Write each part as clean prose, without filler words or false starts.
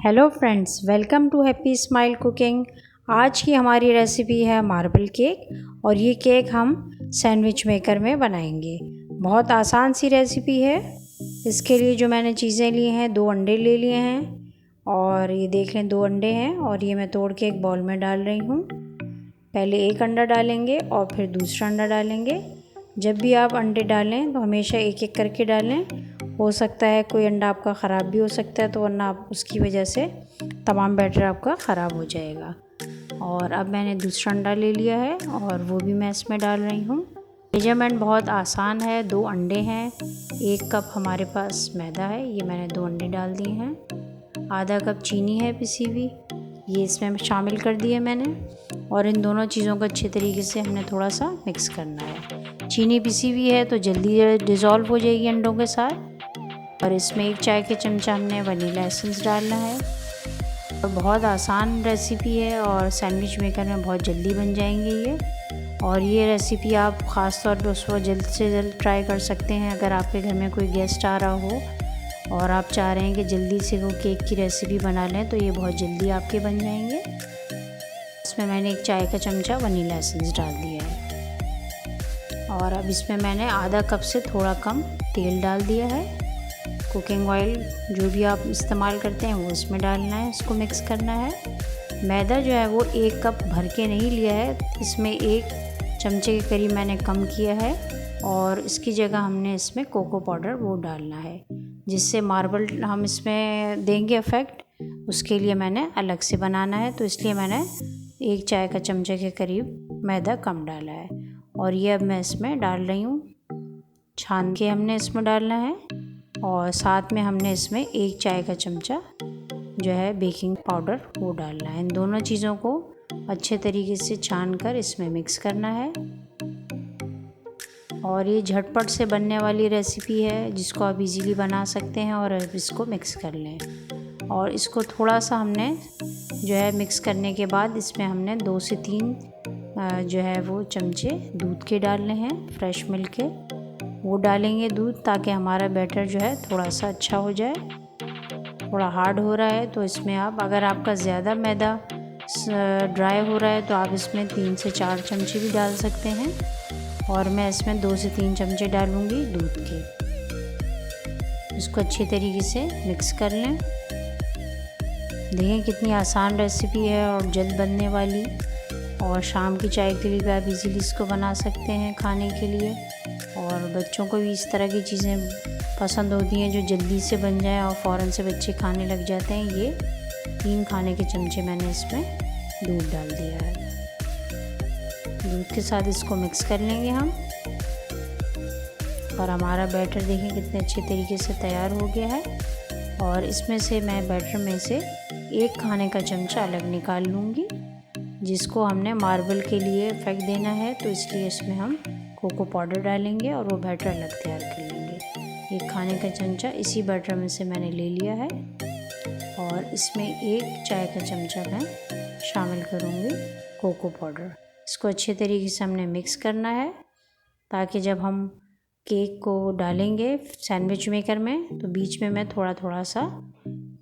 Hello friends, welcome to Happy Smile Cooking. आज की हमारी रेसिपी है मार्बल केक और ये केक हम सैंडविच मेकर में बनाएंगे। बहुत आसान सी रेसिपी है। इसके लिए जो मैंने चीज़ें ली हैं, 2 अंडे ले लिए हैं और ये देख लें 2 अंडे हैं और ये मैं तोड़ के एक बाउल में डाल रही हूँ। पहले एक अंडा डालेंगे और फिर दूसरा अंडा डालेंगे। जब भी आप अंडे डालें तो हमेशा एक एक करके डालें। हो सकता है कोई अंडा आपका ख़राब भी हो सकता है, तो वरना आप उसकी वजह से तमाम बैटर आपका ख़राब हो जाएगा। और अब मैंने दूसरा अंडा ले लिया है और वो भी मैं इसमें डाल रही हूँ। मेजरमेंट बहुत आसान है, 2 अंडे हैं, 1 कप हमारे पास मैदा है, ये मैंने 2 अंडे डाल दिए हैं। आधा कप चीनी है पिसी हुई, ये इसमें शामिल कर दी है मैंने। और इन दोनों चीज़ों को अच्छे तरीके से हमने थोड़ा सा मिक्स करना है। चीनी पिसी हुई है तो जल्दी डिज़ोल्व हो जाएगी अंडों के साथ। और इसमें 1 चाय के चमचा हमने वनीला एसेंस डालना है। और बहुत आसान रेसिपी है और सैंडविच मेकर में बहुत जल्दी बन जाएंगे ये। और ये रेसिपी आप ख़ास तौर पे उस वक्त जल्द से जल्द ट्राई कर सकते हैं अगर आपके घर में कोई गेस्ट आ रहा हो और आप चाह रहे हैं कि जल्दी से वो केक की रेसिपी बना लें, तो ये बहुत जल्दी आपके बन जाएंगे। इसमें मैंने 1 चाय का चमचा वनीला एसेंस डाल दिया है और अब इसमें मैंने आधा कप से थोड़ा कम तेल डाल दिया है। कुकिंग ऑयल जो भी आप इस्तेमाल करते हैं वो इसमें डालना है, इसको मिक्स करना है। मैदा जो है वो 1 कप भर के नहीं लिया है, इसमें 1 चमचे के करीब मैंने कम किया है। और इसकी जगह हमने इसमें कोको पाउडर वो डालना है, जिससे मार्बल हम इसमें देंगे इफ़ेक्ट, उसके लिए मैंने अलग से बनाना है। तो इसलिए मैंने 1 चाय का चमचे के करीब मैदा कम डाला है। और ये अब मैं इसमें डाल रही हूँ, छान के हमने इसमें डालना है। और साथ में हमने इसमें 1 चाय का चमचा जो है बेकिंग पाउडर वो डालना है। इन दोनों चीज़ों को अच्छे तरीके से छान कर इसमें मिक्स करना है। और ये झटपट से बनने वाली रेसिपी है जिसको आप इजीली बना सकते हैं। और अब इसको मिक्स कर लें और इसको थोड़ा सा हमने जो है मिक्स करने के बाद इसमें हमने 2 से 3 जो है वो चमचे दूध के डालने हैं, फ्रेश मिल्क के वो डालेंगे दूध, ताकि हमारा बैटर जो है थोड़ा सा अच्छा हो जाए। थोड़ा हार्ड हो रहा है तो इसमें आप, अगर आपका ज़्यादा मैदा ड्राई हो रहा है तो आप इसमें 3 से 4 चमचे भी डाल सकते हैं। और मैं इसमें 2 से 3 चमचे डालूँगी दूध के। इसको अच्छे तरीके से मिक्स कर लें। देखें कितनी आसान रेसिपी है और जल्द बनने वाली। और शाम की चाय के लिए भी आप इजीली इसको बना सकते हैं खाने के लिए। और बच्चों को भी इस तरह की चीज़ें पसंद होती हैं जो जल्दी से बन जाए और फ़ौरन से बच्चे खाने लग जाते हैं। ये 3 खाने के चमचे मैंने इसमें दूध डाल दिया है। दूध के साथ इसको मिक्स कर लेंगे हम। और हमारा बैटर देखें कितने अच्छे तरीके से तैयार हो गया है। और इसमें से मैं बैटर में से 1 खाने का चमचा अलग निकाल लूँगी, जिसको हमने मार्बल के लिए फेंक देना है, तो इसलिए इसमें हम कोको पाउडर डालेंगे और वो बैटर अलग तैयार कर लेंगे। 1 खाने का चमचा इसी बैटर में से मैंने ले लिया है और इसमें 1 चाय का चमचा मैं शामिल करूँगी कोको पाउडर। इसको अच्छे तरीके से हमने मिक्स करना है, ताकि जब हम केक को डालेंगे सैंडविच मेकर में तो बीच में मैं थोड़ा थोड़ा सा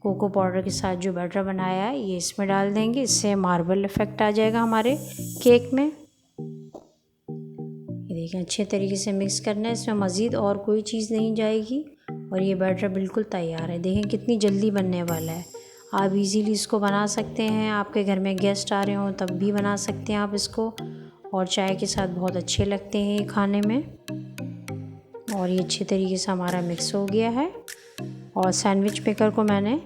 कोको पाउडर के साथ जो बैटर बनाया है ये इसमें डाल देंगे। इससे मार्बल इफ़ेक्ट आ जाएगा हमारे केक में। ये देखें अच्छे तरीके से मिक्स करना है, इसमें मज़ीद और कोई चीज़ नहीं जाएगी। और ये बैटर बिल्कुल तैयार है। देखें कितनी जल्दी बनने वाला है। आप इजीली इसको बना सकते हैं, आपके घर में गेस्ट आ रहे हों तब भी बना सकते हैं आप इसको। और चाय के साथ बहुत अच्छे लगते हैं ये खाने में। और ये अच्छे तरीके से हमारा मिक्स हो गया है। और सैंडविच मेकर को मैंने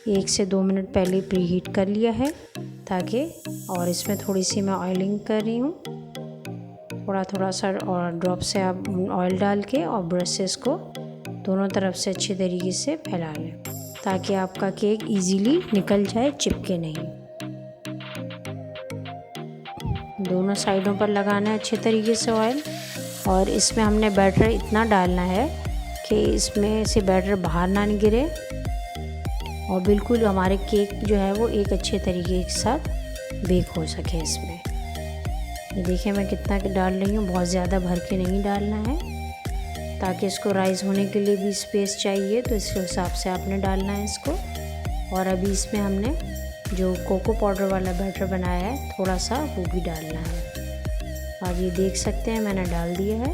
1 से 2 मिनट पहले प्री हीट कर लिया है, ताकि, और इसमें थोड़ी सी मैं ऑयलिंग कर रही हूँ। थोड़ा थोड़ा सा और ड्रॉप से आप ऑयल डाल के और ब्रश से इसको दोनों तरफ से अच्छे तरीके से फैला लें, ताकि आपका केक इजीली निकल जाए, चिपके नहीं। दोनों साइडों पर लगाना है अच्छे तरीके से ऑयल। और इसमें हमने बैटर इतना डालना है कि इसमें से बैटर बाहर ना गिरे और बिल्कुल हमारे केक जो है वो एक अच्छे तरीके के साथ बेक हो सके इसमें। ये देखिए मैं कितना डाल रही हूँ, बहुत ज़्यादा भर के नहीं डालना है, ताकि इसको राइज़ होने के लिए भी स्पेस चाहिए, तो इस हिसाब से आपने डालना है इसको। और अभी इसमें हमने जो कोको पाउडर वाला बैटर बनाया है थोड़ा सा वो भी डालना है। आप ये देख सकते हैं मैंने डाल दिया है,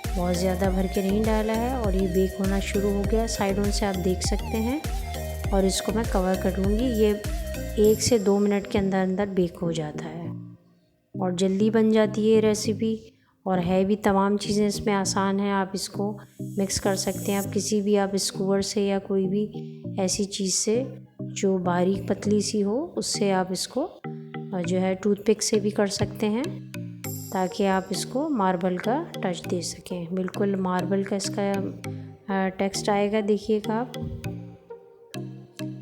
बहुत ज़्यादा भर के नहीं डाला है। और ये बेक होना शुरू हो गया साइडों से, आप देख सकते हैं। और इसको मैं कवर करूँगी, ये 1 से 2 मिनट के अंदर अंदर बेक हो जाता है और जल्दी बन जाती है ये रेसिपी। और है भी, तमाम चीज़ें इसमें आसान हैं, आप इसको मिक्स कर सकते हैं। आप किसी भी आप स्कूवर से या कोई भी ऐसी चीज़ से जो बारीक पतली सी हो उससे आप इसको जो है टूथपिक से भी कर सकते हैं, ताकि आप इसको मार्बल का टच दे सकें। बिल्कुल मार्बल का इसका टेक्स्ट आएगा, देखिएगा आप।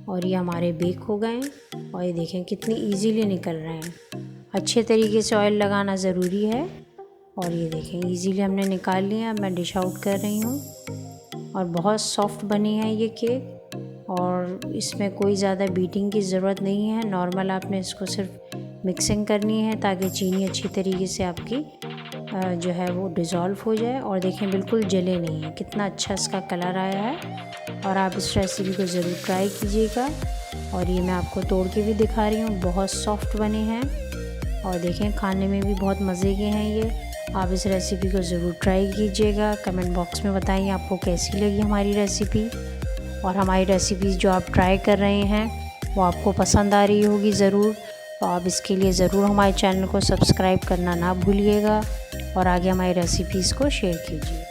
और ये हमारे बेक हो गए हैं और ये देखें कितनी इजीली निकल रहे हैं। अच्छे तरीके से ऑयल लगाना ज़रूरी है। और ये देखें इजीली हमने निकाल लिया। अब मैं डिश आउट कर रही हूँ और बहुत सॉफ्ट बनी है ये केक। और इसमें कोई ज़्यादा बीटिंग की ज़रूरत नहीं है, नॉर्मल आपने इसको सिर्फ मिक्सिंग करनी है ताकि चीनी अच्छी तरीके से आपकी जो है वो डिज़ोल्व हो जाए। और देखें बिल्कुल जले नहीं है, कितना अच्छा इसका कलर आया है। और आप इस रेसिपी को ज़रूर ट्राई कीजिएगा। और ये मैं आपको तोड़ के भी दिखा रही हूँ, बहुत सॉफ्ट बने हैं और देखें खाने में भी बहुत मज़े के हैं ये। आप इस रेसिपी को ज़रूर ट्राई कीजिएगा। कमेंट बॉक्स में बताइए आपको कैसी लगी हमारी रेसिपी। और हमारी रेसिपीज़ जो आप ट्राई कर रहे हैं वो आपको पसंद आ रही होगी ज़रूर। तो आप इसके लिए ज़रूर हमारे चैनल को सब्सक्राइब करना ना भूलिएगा और आगे हमारी रेसिपीज़ को शेयर कीजिए।